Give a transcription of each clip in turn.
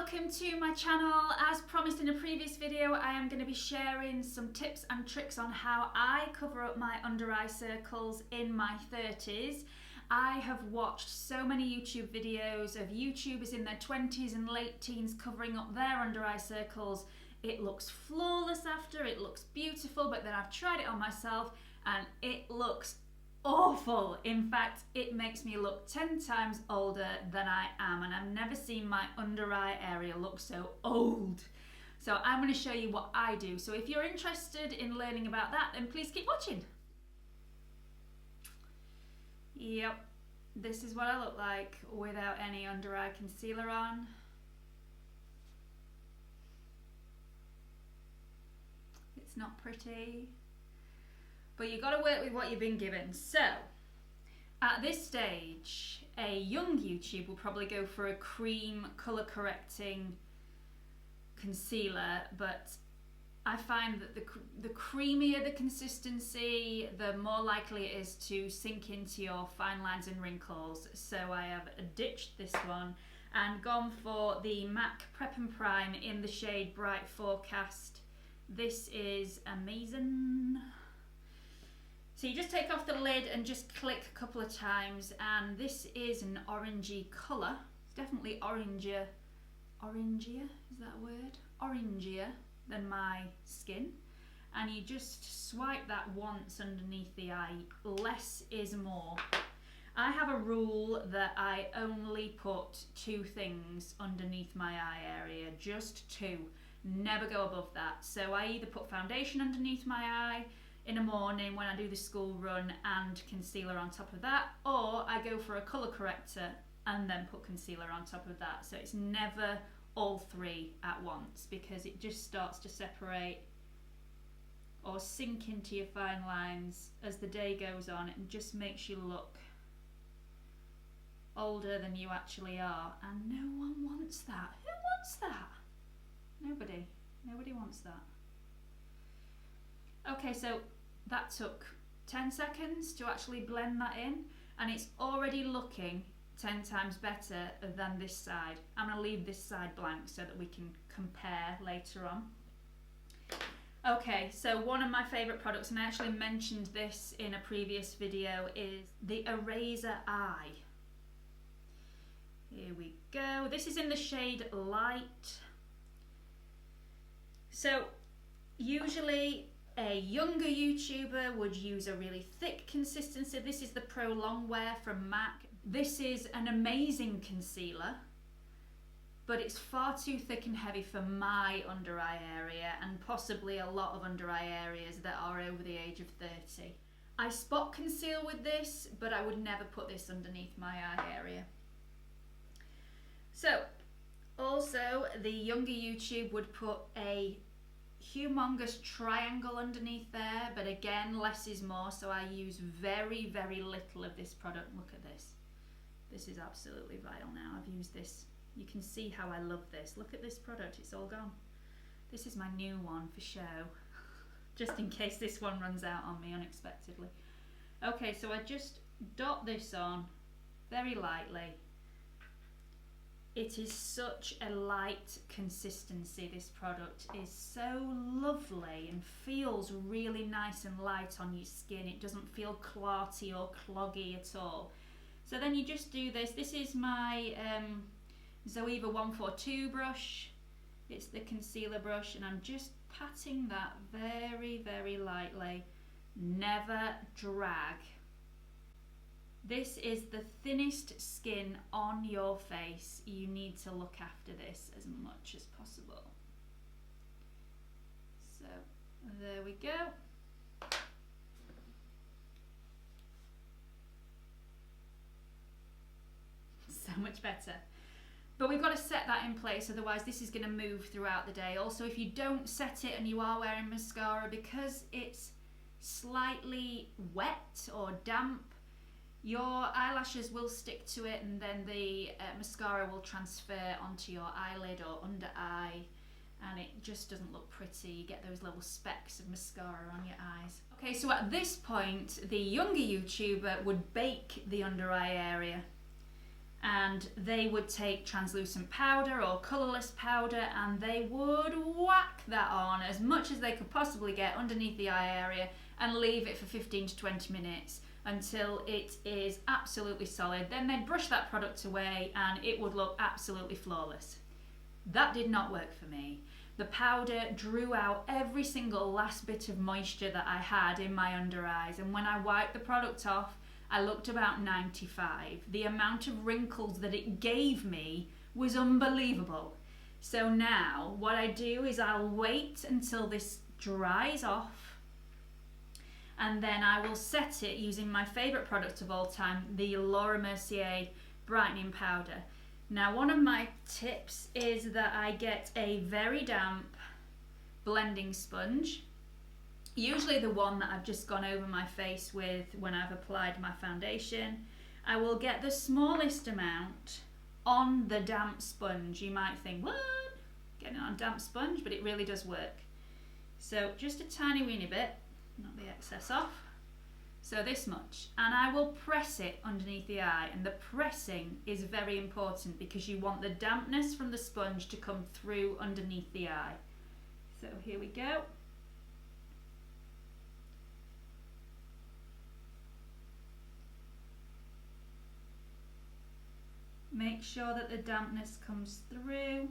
welcome to my channel. As promised in a previous video, I am going to be sharing some tips and tricks on how I cover up my under eye circles in my 30s. I have watched so many YouTube videos of YouTubers in their 20s and late teens covering up their under eye circles. It looks flawless after, it looks beautiful, but then I've tried it on myself and it looks awful. In fact, it makes me look 10 times older than I am, and I've never seen my under eye area look so old. So I'm going to show you what I do. So if you're interested in learning about that, then please keep watching. Yep, this is what I look like without any under eye concealer on. It's not pretty, but you've got to work with what you've been given. So at this stage, a young YouTuber will probably go for a cream colour correcting concealer, but I find that the creamier the consistency, the more likely it is to sink into your fine lines and wrinkles. So I have ditched this one and gone for the MAC Prep and Prime in the shade Bright Forecast. This is amazing. So you just take off the lid and just click a couple of times, and this is an orangey colour. It's definitely orangier, is that a word? Orangier than my skin. And you just swipe that once underneath the eye. Less is more. I have a rule that I only put 2 things underneath my eye area, just 2. Never go above that. So I either put foundation underneath my eye in the morning when I do the school run and concealer on top of that, or I go for a colour corrector and then put concealer on top of that. So it's never all 3 at once, because it just starts to separate or sink into your fine lines as the day goes on. It just makes you look older than you actually are, and no one wants that. Who wants that? Nobody wants that. Okay, so that took 10 seconds to actually blend that in, and it's already looking 10 times better than this side. I'm going to leave this side blank so that we can compare later on. Okay, so one of my favourite products, and I actually mentioned this in a previous video, is the Eraser Eye. Here we go. This is in the shade Light. So usually a younger YouTuber would use a really thick consistency. This is the Pro Longwear from MAC. This is an amazing concealer, but it's far too thick and heavy for my under eye area, and possibly a lot of under eye areas that are over the age of 30. I spot conceal with this, but I would never put this underneath my eye area. So also the younger YouTube would put a humongous triangle underneath there, but again, less is more, so I use very, very little of this product. Look at this. This is absolutely vile now. I've used this. You can see how I love this. Look at this product, it's all gone. This is my new one for show, just in case this one runs out on me unexpectedly. Okay, so I just dot this on very lightly. It is such a light consistency. This product is so lovely and feels really nice and light on your skin. It doesn't feel clarty or cloggy at all. So then you just do this. This is my Zoeva 142 brush. It's the concealer brush, and I'm just patting that very, very lightly. Never drag. This is the thinnest skin on your face. You need to look after this as much as possible. So there we go. So much better. But we've got to set that in place, otherwise this is going to move throughout the day. Also, if you don't set it and you are wearing mascara, because it's slightly wet or damp, your eyelashes will stick to it, and then the mascara will transfer onto your eyelid or under eye, and it just doesn't look pretty. You get those little specks of mascara on your eyes. Okay, so at this point, the younger YouTuber would bake the under eye area, and they would take translucent powder or colourless powder and they would whack that on as much as they could possibly get underneath the eye area and leave it for 15 to 20 minutes until it is absolutely solid. Then they'd brush that product away and it would look absolutely flawless. That did not work for me. The powder drew out every single last bit of moisture that I had in my under eyes, and when I wiped the product off, I looked about 95. The amount of wrinkles that it gave me was unbelievable. So now what I do is I'll wait until this dries off, and then I will set it using my favourite product of all time, the Laura Mercier Brightening Powder. Now, one of my tips is that I get a very damp blending sponge, usually the one that I've just gone over my face with when I've applied my foundation. I will get the smallest amount on the damp sponge. You might think, what? Getting it on a damp sponge? But it really does work. So just a tiny weeny bit, knock the excess off. So this much, and I will press it underneath the eye, and the pressing is very important because you want the dampness from the sponge to come through underneath the eye. So here we go. Make sure that the dampness comes through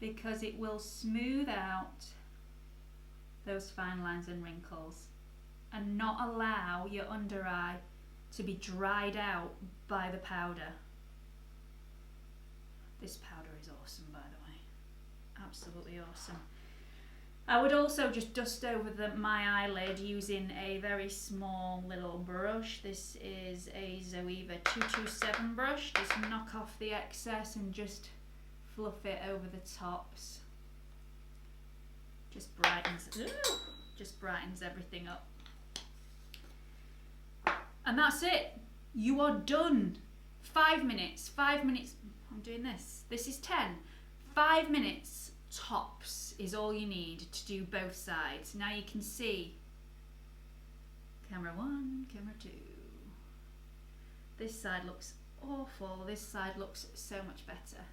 because it will smooth out those fine lines and wrinkles and not allow your under eye to be dried out by the powder. This powder is awesome, by the way. Absolutely awesome. I would also just dust over my eyelid using a very small little brush. This is a Zoeva 227 brush. Just knock off the excess and just fluff it over the tops. Just brightens everything up. And that's it. You are done. 5 minutes. 5 minutes. I'm doing this. This is 10. 5 minutes tops is all you need to do both sides. Now you can see camera 1, camera 2. This side looks awful. This side looks so much better.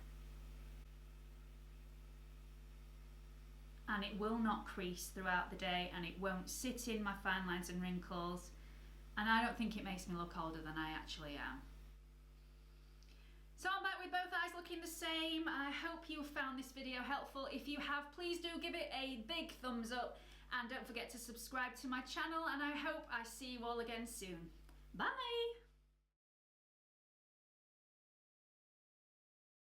And it will not crease throughout the day, and it won't sit in my fine lines and wrinkles. And I don't think it makes me look older than I actually am. So I'm back with both eyes looking the same. I hope you found this video helpful. If you have, please do give it a big thumbs up and don't forget to subscribe to my channel, and I hope I see you all again soon. Bye!